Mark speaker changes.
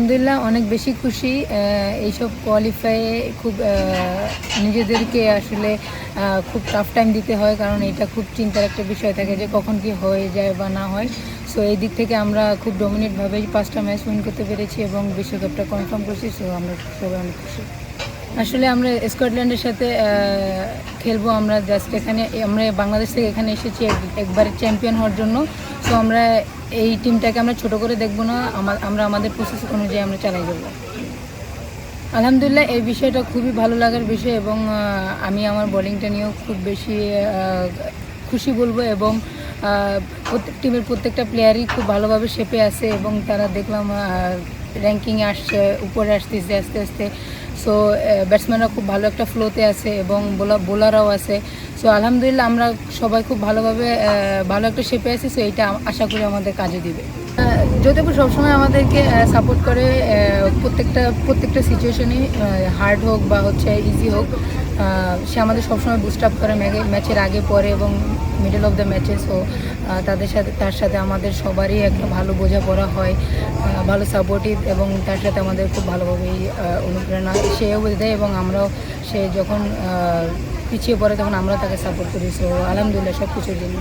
Speaker 1: আলহামদুলিল্লাহ অনেক বেশি খুশি। এইসব কোয়ালিফাইয়ে খুব নিজেদেরকে আসলে খুব টাফ টাইম দিতে হয়, কারণ এটা খুব চিন্তার একটা বিষয় থাকে যে কখন কি হয়ে যায় বা না হয়। সো এই দিক থেকে আমরা খুব ডমিনেটভাবেই 5টা ম্যাচ উইন করতে পেরেছি এবং বিশ্বকাপটা কনফার্ম করছি। সো আমরা সবাই অনেক খুশি। আসলে আমরা স্কটল্যান্ডের সাথে খেলবো। আমরা জাস্ট এখানে আমরা বাংলাদেশ থেকে এখানে এসেছি একবারে চ্যাম্পিয়ন হওয়ার জন্য। সো আমরা এই টিমটাকে আমরা ছোট করে দেখবো না, আমরা আমাদের প্রসেস অনুযায়ী আমরা চালাই যাবো। আলহামদুলিল্লাহ এই বিষয়টা খুবই ভালো লাগার বিষয় এবং আমি আমার বোলিংটা নিয়েও খুব বেশি খুশি বলবো এবং প্রত্যেক টিমের প্রত্যেকটা প্লেয়ারই খুব ভালোভাবে শেপে আছে এবং তারা দেখলাম র্যাঙ্কিংয়ে আসছে, উপরে আসতেছে আস্তে আস্তে। সো ব্যাটসম্যানরা খুব ভালো একটা ফ্লোতে আছে এবং বোলাররাও আছে। সো আলহামদুলিল্লাহ আমরা সবাই খুব ভালোভাবে ভালো একটা শেপে আছি। সো এইটা আশা করি আমাদের কাজে দিবে। জ্যোতিপুর সবসময় আমাদেরকে সাপোর্ট করে প্রত্যেকটা সিচুয়েশনই, হার্ড হোক বা হচ্ছে ইজি হোক। সে আমাদের সবসময় বুস্ট আপ করে ম্যাচের আগে পরে এবং মিডল অফ দ্য ম্যাচে। সো তার সাথে আমাদের সবারই একটা ভালো বোঝাপড়া হয়, ভালো সাপোর্টিভ এবং তার সাথে আমাদের খুব ভালোভাবেই অনুপ্রেরণা সেও দেয় এবং আমরাও সে যখন পিছিয়ে পড়ে তখন আমরা তাকে সাপোর্ট করি। সো আলহামদুলিল্লাহ সব কিছুর জন্য।